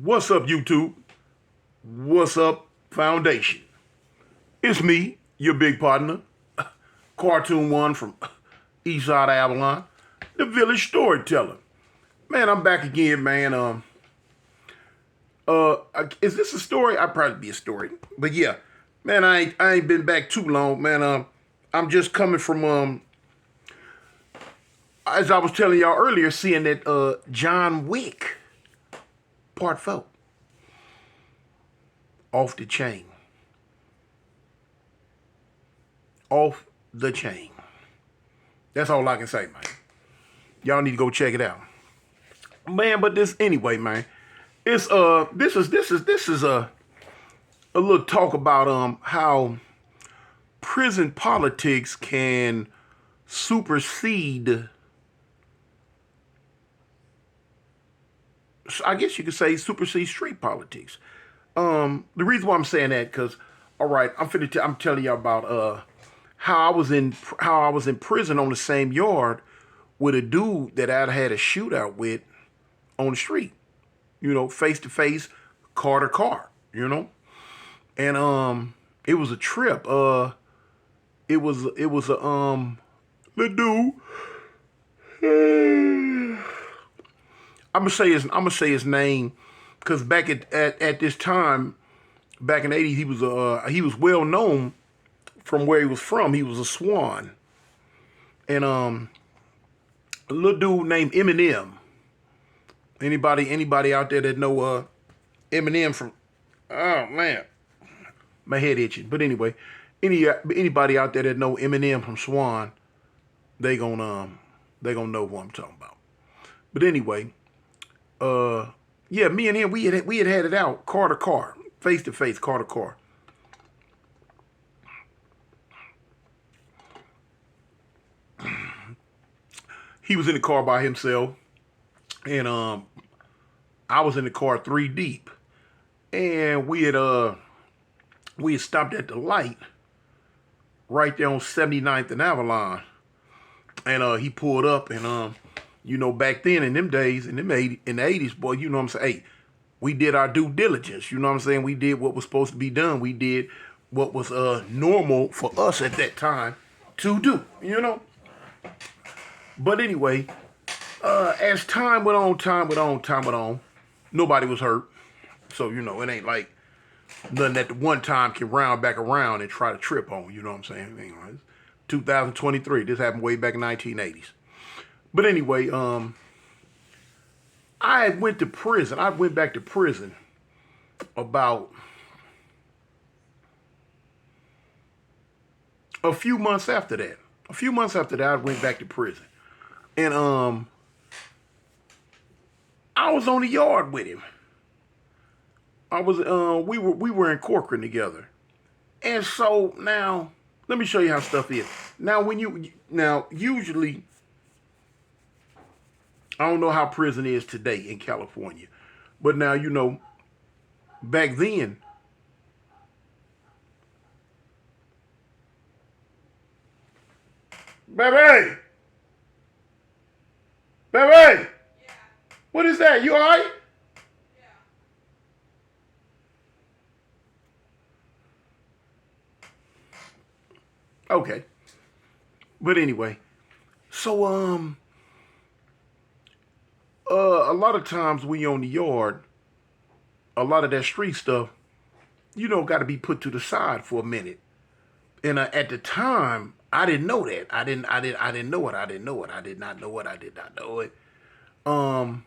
What's up, YouTube? What's up, Foundation? It's me, your big partner, Cartoon One from East Side of Avalon, the village storyteller. Man, I'm back again, man. Is this a story? I'd probably be a story, but yeah, man, I ain't been back too long, man. I'm just coming from as I was telling y'all earlier, seeing that John Wick Part 4 off the chain. Off the chain. That's all I can say, man. Y'all need to go check it out. Man, but this anyway, man. It's this is a little talk about how prison politics can supersede, I guess you could say, supersede street politics. The reason why I'm saying that, because, all right, I'm telling y'all about how I was in prison on the same yard with a dude that I'd had a shootout with on the street. You know, face to face, car to car. You know, and it was a trip. It was a the dude. I'm gonna say his name, because back at this time, back in the '80s, he was well known from where he was from. He was a Swan, and a little dude named Eminem. Anybody out there that know Eminem from? Oh man, my head itching. But anyway, anybody out there that know Eminem from Swan, they gonna know what I'm talking about. But anyway, yeah, me and him, we had it out, car to car, face to face, car to car. He was in the car by himself, and I was in the car three deep, and we had stopped at the light right there on 79th and Avalon, and he pulled up, and you know, back then in them days, in the '80s, boy, you know what I'm saying? Hey, we did our due diligence. You know what I'm saying? We did what was supposed to be done. We did what was normal for us at that time to do. You know. But anyway, as time went on, nobody was hurt. So, you know, it ain't like nothing that the one time can round back around and try to trip on. You know what I'm saying? Anyway, 2023. This happened way back in 1980s. But anyway, I went to prison. I went back to prison about a few months after that. A few months after that, I went back to prison. And I was on the yard with him. I was we were in Corcoran together. And so now, let me show you how stuff is. Now usually, I don't know how prison is today in California, but now, you know, back then, baby, baby, yeah. What is that? You all right? Yeah. Okay. But anyway, so a lot of times when you're on the yard, a lot of that street stuff, you know, got to be put to the side for a minute. And at the time, I didn't know that. I didn't know it. I didn't know it. I did not know it. I did not know it. Um,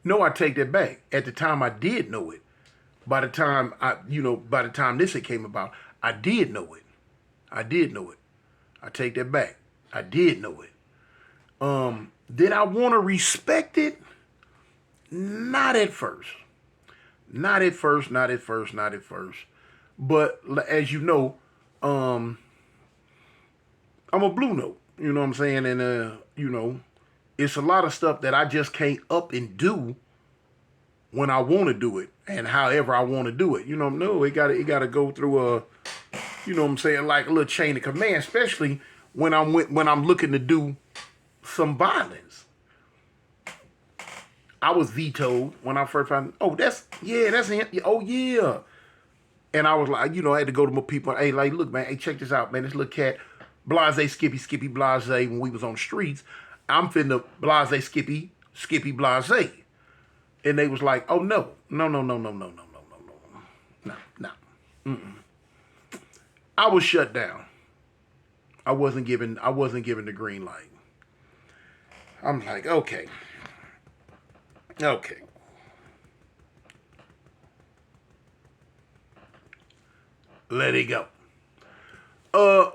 no, I take that back. At the time, I did know it. By the time by the time this had came about, I did know it. I did know it. I take that back. I did know it. Did I want to respect it? Not at first. Not at first. Not at first. Not at first. But as you know, I'm a blue note. You know what I'm saying? And you know, it's a lot of stuff that I just can't up and do when I want to do it and however I want to do it. You know, no, it gotta go through a, you know what I'm saying, like a little chain of command, especially when I'm looking to do some violence. I was vetoed when I first found. Oh, that's him. Oh yeah. And I was like, I had to go to my people. Hey, like, look, man. Hey, check this out, man. This little cat, Blase, Skippy, Blase. When we was on the streets, I'm finna Blase, Skippy, Blase. And they was like, oh no, no, no, no, no, no, no, no, no, no, no, no. I was shut down. I wasn't given the green light. I'm like, okay. Let it go.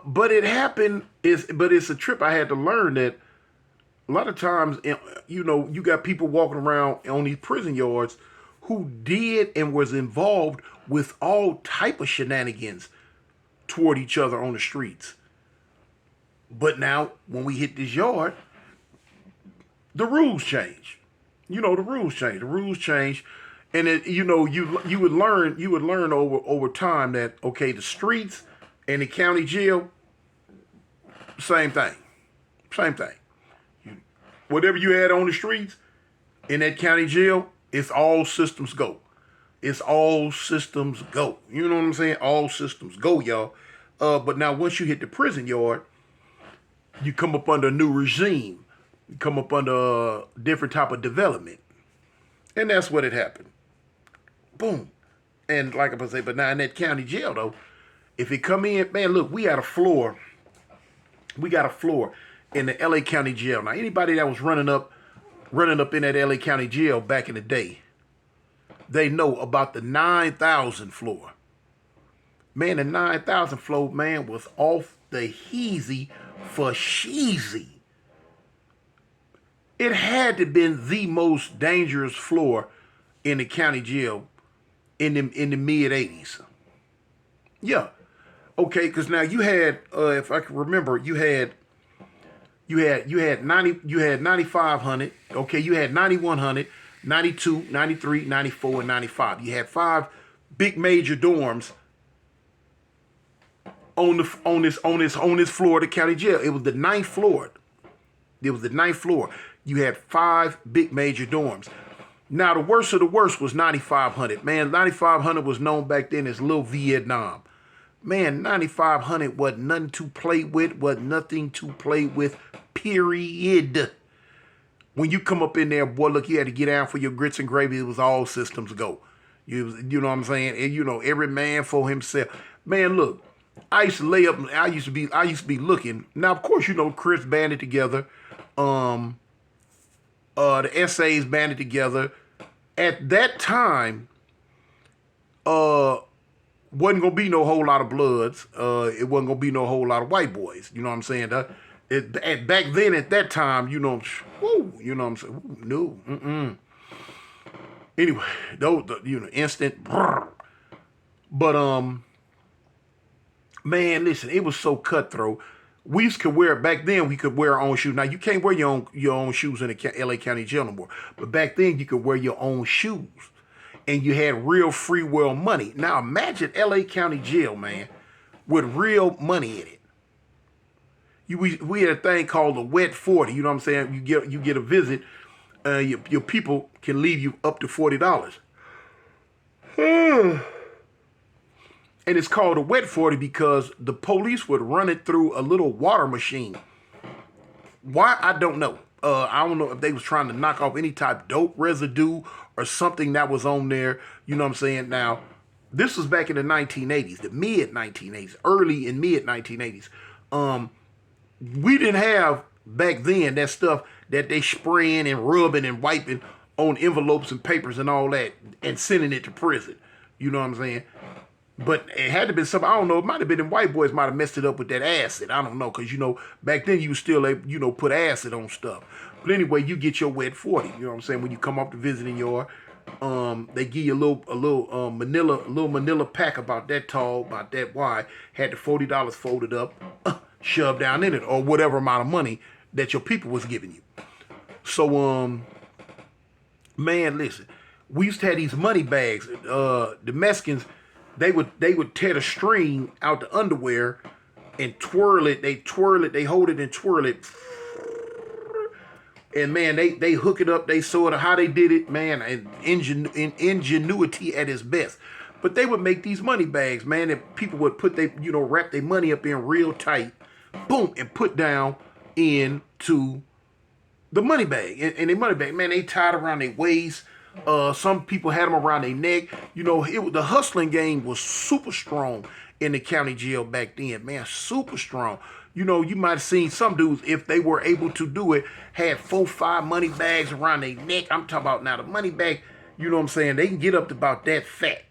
But it happened but it's a trip I had to learn that a lot of times, you got people walking around on these prison yards who did and was involved with all type of shenanigans toward each other on the streets. But now, when we hit this yard, the rules change. The rules change. The rules change, and you would learn over time that okay, the streets and the county jail, same thing. Whatever you had on the streets in that county jail, it's all systems go. It's all systems go. You know what I'm saying? All systems go, y'all. But now once you hit the prison yard, you come up under a new regime. You come up under a different type of development. And that's what had happened. Boom. And like I say, but now in that county jail though, if it come in, man, look, we got a floor in the LA County Jail. Now, anybody that was running up in that LA County Jail back in the day, they know about the 9,000 floor. Man, the 9,000 floor, man, was off the heezy for sheezy. It had to been the most dangerous floor in the county jail in the mid 80s. Yeah. Okay, because now you had, if I can remember, you had 9,500. Okay, you had 9,100, 92, 93, 94, and 95. You had 5 big major dorms on this floor of the county jail. It was the ninth floor. You had 5 big major dorms. Now the worst of the worst was 9,500. Man, 9,500 was known back then as Little Vietnam. Man, 9,500 wasn't nothing to play with, period. When you come up in there, boy, look, you had to get down for your grits and gravy. It was all systems go. You know what I'm saying? And every man for himself. Man, look, I used to lay up. I used to be looking. Now, of course, Chris banded together. The essays banded together. At that time, wasn't gonna be no whole lot of bloods. It wasn't gonna be no whole lot of white boys. You know what I'm saying? Back then, at that time, you know what I'm saying? Woo, no, Anyway, those, instant. Brrr. But man, listen, it was so cutthroat. We could wear back then. We could wear our own shoes. Now you can't wear your own shoes in the LA County Jail no more. But back then, you could wear your own shoes. And you had real free will money. Now imagine LA County Jail, man, with real money in it. We had a thing called the wet 40. You know what I'm saying? You get a visit. Your people can leave you up to $40. And it's called a wet 40 because the police would run it through a little water machine. Why? I don't know. I don't know if they was trying to knock off any type of dope residue or something that was on there. You know what I'm saying? Now, this was back in the 1980s, the mid-1980s, early and mid-1980s. We didn't have back then that stuff that they spraying and rubbing and wiping on envelopes and papers and all that and sending it to prison. You know what I'm saying? But it had to be something, I don't know, it might have been them white boys might have messed it up with that acid. I don't know, because, back then you still able, put acid on stuff. But anyway, you get your wet 40, you know what I'm saying? When you come up to visiting yard, they give you a little manila pack about that tall, about that wide, had the $40 folded up, shoved down in it, or whatever amount of money that your people was giving you. So, man, listen, we used to have these money bags. The Mexicans, they would tear the string out the underwear and twirl it. They hold it and twirl it. And man, they hook it up. They sort of how they did it, man, and ingenuity at its best. But they would make these money bags, man, and people would put they wrap their money up in real tight, boom, and put down into the money bag. And the money bag, man, they tied around their waist. Some people had them around their neck. The hustling game was super strong in the county jail back then, man, super strong. You might have seen some dudes, if they were able to do it, had 4, 5 money bags around their neck. I'm talking about now the money bag, you know what I'm saying? They can get up to about that fat.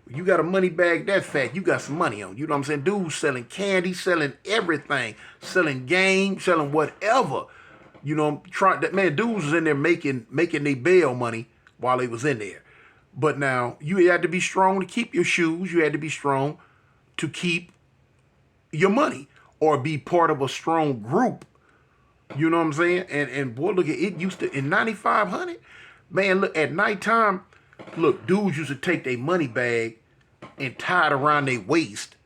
You got a money bag that fat, you got some money on. You know what I'm saying? Dudes selling candy, selling everything, selling game, selling whatever. Dudes was in there making their bail money while they was in there. But now you had to be strong to keep your shoes. You had to be strong to keep your money or be part of a strong group. You know what I'm saying? And boy, look at it used to in 9500. Man, look at nighttime. Look, dudes used to take their money bag and tie it around their waist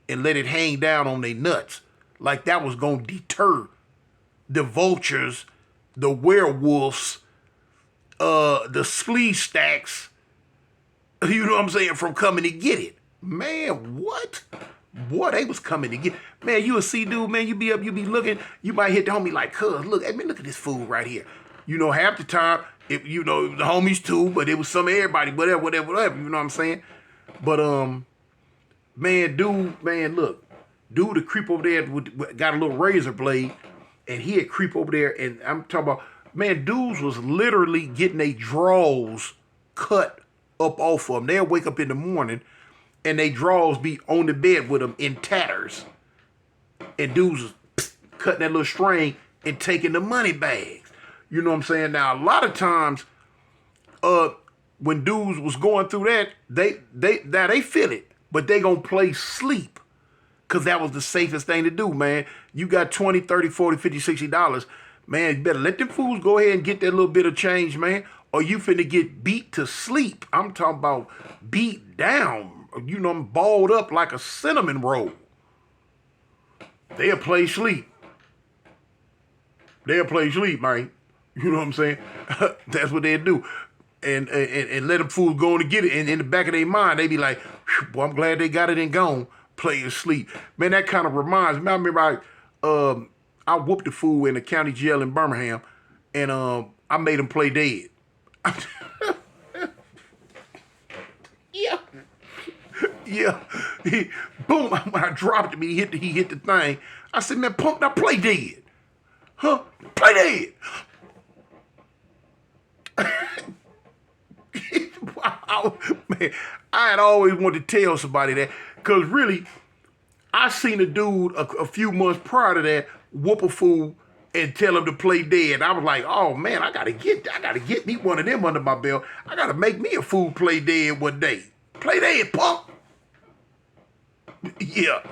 and let it hang down on their nuts. Like that was going to deter the vultures, the werewolves, the flea stacks, you know what I'm saying, from coming to get it. Man, what? Boy, they was coming to get. Man, you a see dude, man, you be looking, you might hit the homie like, cuz, look at this fool right here. Half the time, it was the homies too, but it was some everybody, whatever, you know what I'm saying? But, look, dude to creep over there, got a little razor blade, and he'd creep over there, and I'm talking about, man, dudes was literally getting their drawers cut up off of them. They'll wake up in the morning, and they drawers be on the bed with them in tatters. And dudes was cutting that little string and taking the money bags. You know what I'm saying? Now, a lot of times, when dudes was going through that, they feel it, but they gonna play sleep. Because that was the safest thing to do, man. You got 20, 30, 40, 50, $60. Man, you better let them fools go ahead and get that little bit of change, man. Or you finna get beat to sleep. I'm talking about beat down. Balled up like a cinnamon roll. They'll play sleep. Man. You know what I'm saying? That's what they'll do. And let them fools go on to get it. And in the back of their mind, they be like, boy, I'm glad they got it and gone. Play and sleep. Man, that kind of reminds me. I remember I whooped the fool in the county jail in Birmingham, and I made him play dead. Yeah. Yeah. Boom. When I dropped him, he hit the thing. I said, man, punk, now play dead. Huh? Play dead. Wow. Man, I had always wanted to tell somebody that, because really, I seen a dude a few months prior to that whoop a fool and tell him to play dead. I was like, oh man, I gotta get me one of them under my belt. I gotta make me a fool play dead one day. Play dead, punk. Yeah.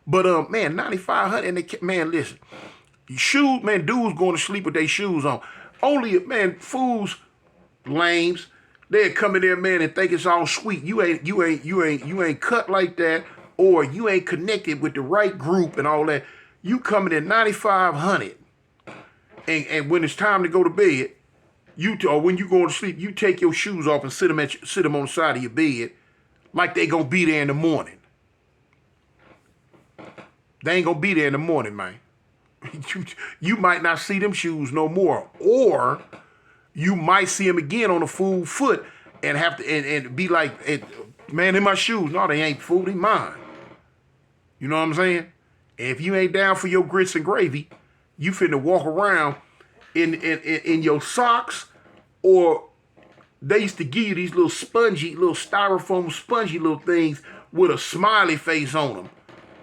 But man, 9500 and man, listen. Shoes, man, dudes going to sleep with their shoes on. Only man, fools, lames, they come in there, man, and think it's all sweet. You ain't cut like that, or you ain't connected with the right group and all that. You coming in 9500, and when it's time to go to bed, or when you going to sleep, you take your shoes off and sit them on the side of your bed, like they gonna be there in the morning. They ain't gonna be there in the morning, man. You might not see them shoes no more, or you might see them again on a full foot and have to and be like, man, in my shoes. No, they ain't fool, they mine. You know what I'm saying? And if you ain't down for your grits and gravy, you finna walk around in your socks, or they used to give you these little styrofoam spongy little things with a smiley face on them.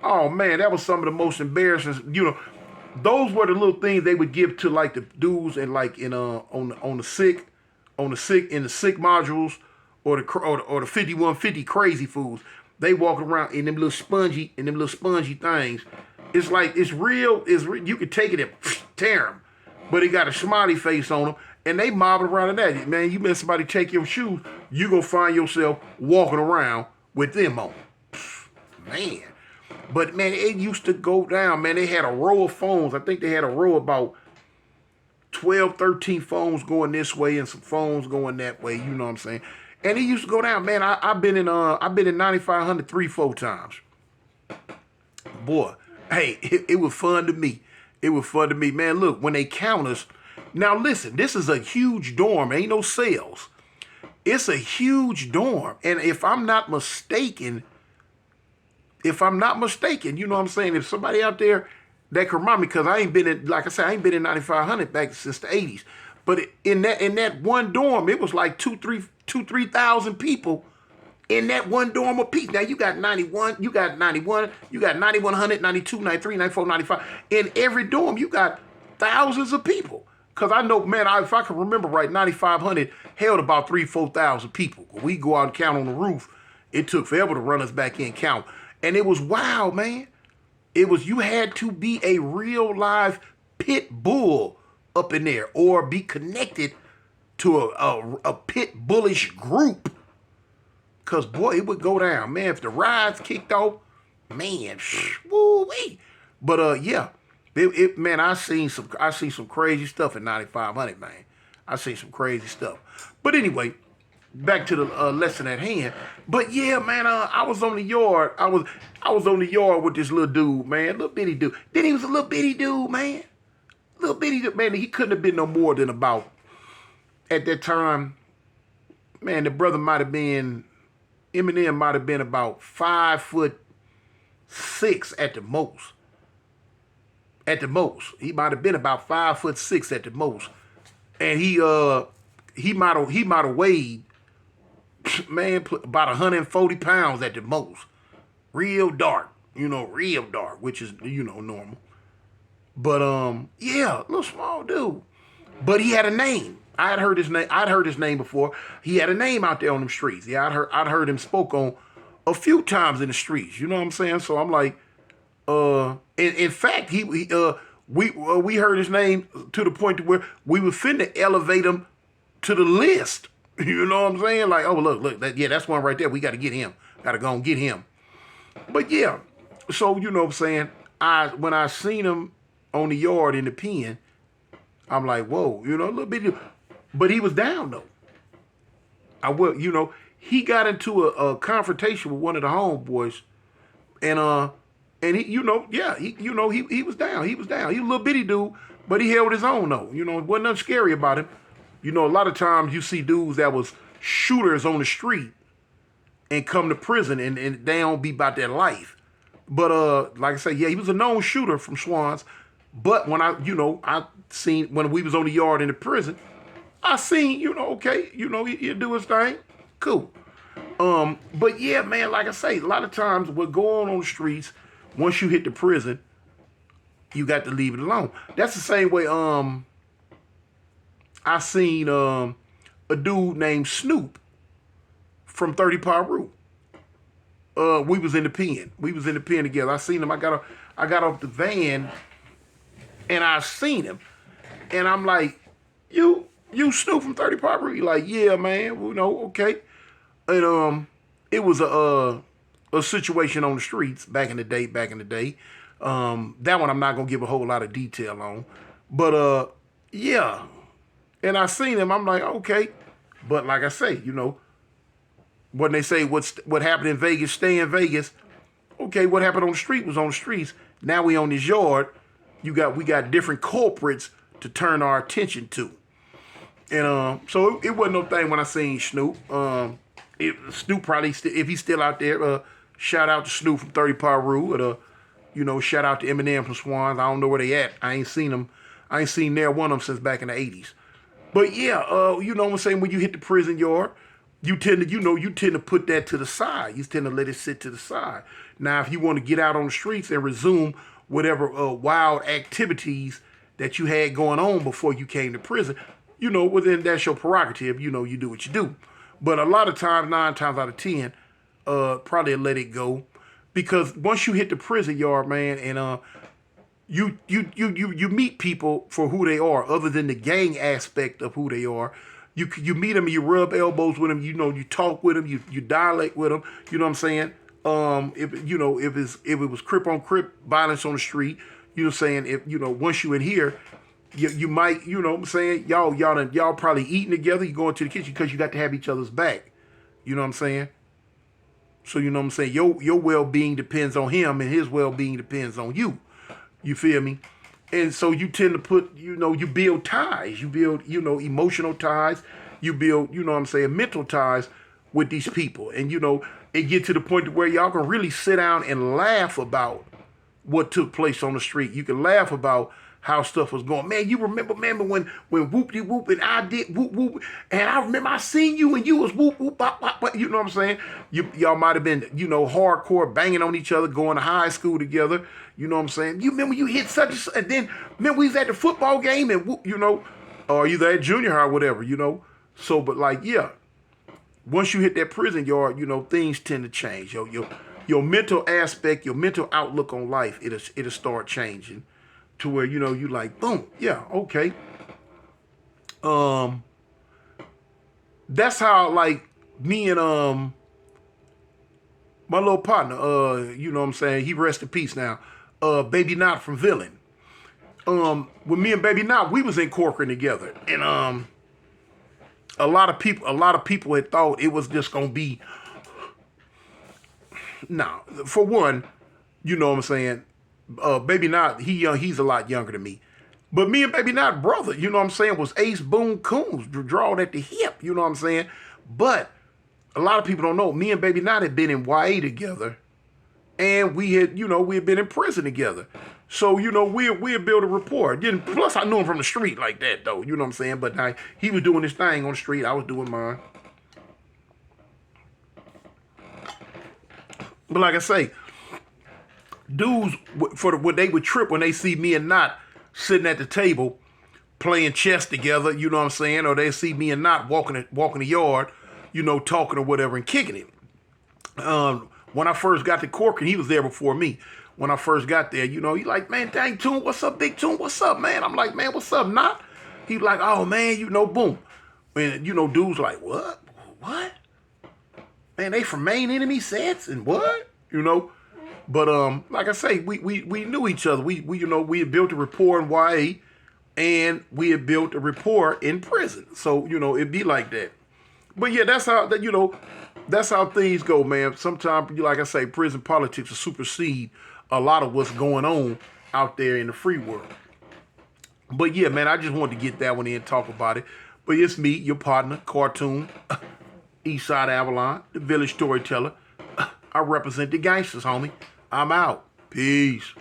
Oh man, that was some of the most embarrassing. Those were the little things they would give to like the dudes and like in on the sick in the sick modules, or the 5150 crazy fools. They walk around in them little spongy things. It's like it's real. You could take it and tear them, but it got a smiley face on them, and they mobbing around in that. Man, you let somebody take your shoes, you gonna find yourself walking around with them on. Man. But man, it used to go down, man. They had a row of phones. I think they had a row about 12, 13 phones going this way and some phones going that way. You know what I'm saying? And it used to go down, man. I've been in 9500 3-4 times. Boy, hey, it was fun to me. It was fun to me, man. Look, when they count us, now listen, this is a huge dorm. Ain't no cells. It's a huge dorm, and if I'm not mistaken, you know what I'm saying? If somebody out there that can remind me, because I ain't been in, like I said, I ain't been in 9500 back since the 80s. But in that one dorm, it was like 3,000 people in that one dorm apiece. Now you got 91, you got 9100, 92, 93, 94, 95. In every dorm, you got thousands of people. Because I know, man, if I can remember right, 9500 held about 4,000 people. When we go out and count on the roof, it took forever to run us back in count. And it was wild, man. You had to be a real live pit bull up in there or be connected to a pit bullish group. Because, boy, it would go down. Man, if the rides kicked off, man, woo-wee. But, yeah, man, I seen some crazy stuff in 9500, man. I seen some crazy stuff. But anyway, back to the lesson at hand. But yeah, man, I was on the yard. I was on the yard with this little dude, man, little bitty dude. Then he was a little bitty dude, man. Little bitty dude, man. He couldn't have been no more than about, at that time, man, the brother might have been, Eminem might have been about 5'6" at the most. At the most, he might have been about 5'6" at the most, and he might have weighed, man, about 140 pounds at the most. Real dark, real dark, which is normal. But yeah, little small dude. But he had a name. I'd heard his name before. He had a name out there on them streets. Yeah, I'd heard him spoke on a few times in the streets. You know what I'm saying? So I'm like, in fact, we heard his name to the point to where we were finna elevate him to the list. You know what I'm saying? Like, oh, look, that's one right there. We got to get him. Got to go and get him. But yeah, so you know what I'm saying? When I seen him on the yard in the pen, I'm like, whoa, a little bit. But he was down though. He got into a confrontation with one of the homeboys, and he, he was down. He was a little bitty dude, but he held his own though. It wasn't nothing scary about him. A lot of times you see dudes that was shooters on the street and come to prison and they don't be about their life. But like I say, yeah, he was a known shooter from Swans. But when I seen when we was on the yard in the prison, I seen, okay, he'll do his thing. Cool. But yeah, man, like I say, a lot of times what go on the streets, once you hit the prison, you got to leave it alone. That's the same way I seen a dude named Snoop from 30 Paru. We was in the pen. Together. I seen him. I got off the van and I seen him. And I'm like, you Snoop from 30 Paru? He like, yeah, man. Okay. And it was a situation on the streets back in the day. That one I'm not gonna give a whole lot of detail on. But yeah. And I seen him, I'm like, okay. But like I say, when they say what happened in Vegas, stay in Vegas. Okay, what happened on the street was on the streets. Now we on this yard. We got different culprits to turn our attention to. And so it wasn't no thing when I seen Snoop. Snoop probably, if he's still out there, shout out to Snoop from 30 Paru. Shout out to Eminem from Swans. I don't know where they at. I ain't seen them. I ain't seen near one of them since back in the 80s. But yeah, you know what I'm saying? When you hit the prison yard, you tend to put that to the side. You tend to let it sit to the side. Now, if you want to get out on the streets and resume whatever wild activities that you had going on before you came to prison, well, then that's your prerogative. You do what you do. But a lot of times, 9 times out of 10, probably let it go. Because once you hit the prison yard, man, and you meet people for who they are, other than the gang aspect of who they are. You meet them, you rub elbows with them, you talk with them, you dialect with them. You know what I'm saying? If it was crip on crip violence on the street, you know what I'm saying? Once you in here, You might, you know what I'm saying, y'all probably eating together, you go into the kitchen because you got to have each other's back. You know what I'm saying? So you know what I'm saying? Your well being depends on him and his well being depends on you. You feel me? And so you tend to put, you build ties. You build, emotional ties. You build, you know what I'm saying, mental ties with these people. And it get to the point to where y'all can really sit down and laugh about what took place on the street. You can laugh about how stuff was going. Man, you remember when whoop de whoop and I did whoop whoop, and I remember I seen you and you was whoop whoop bop, bop, bop. You know what I'm saying? Y'all might have been hardcore banging on each other, going to high school together. You know what I'm saying? You remember you hit such and such, and then remember we was at the football game and whoop, or either at junior high or whatever. So, but like once you hit that prison yard, things tend to change. Your mental aspect, your mental outlook on life, it'll start changing to where, you like, boom, yeah, okay. That's how, like, me and my little partner, you know what I'm saying, he rest in peace now, Baby Knot from Villain. With me and Baby Knot, we was in Corcoran together. And a lot of people had thought it was just gonna be, now, for one, you know what I'm saying, Baby Knot, he's a lot younger than me. But me and Baby Knot brother, you know what I'm saying, was Ace Boone Coons, drawn at the hip, you know what I'm saying? But a lot of people don't know, me and Baby Knot had been in YA together, and we had been in prison together. So, we had built a rapport. Plus, I knew him from the street like that, though, you know what I'm saying? But he was doing his thing on the street, I was doing mine. But like I say, dudes, when they would trip when they see me and Knot sitting at the table playing chess together, you know what I'm saying? Or they see me and Knot walking the yard, talking or whatever and kicking it. When I first got to Corcoran, he was there before me. When I first got there, he like, man, dang, Toon, what's up, Big Toon? What's up, man? I'm like, man, what's up, Knot? He like, oh, man, boom. And, dudes like, what? What? Man, they from Main Enemy Sets and what? But like I say, we knew each other. We had built a rapport in YA, and we had built a rapport in prison. So it'd be like that. But yeah, that's how things go, man. Sometimes, like I say, prison politics will supersede a lot of what's going on out there in the free world. But yeah, man, I just wanted to get that one in and talk about it. But it's me, your partner, Cartoon, Eastside Avalon, the village storyteller. I represent the gangsters, homie. I'm out. Peace.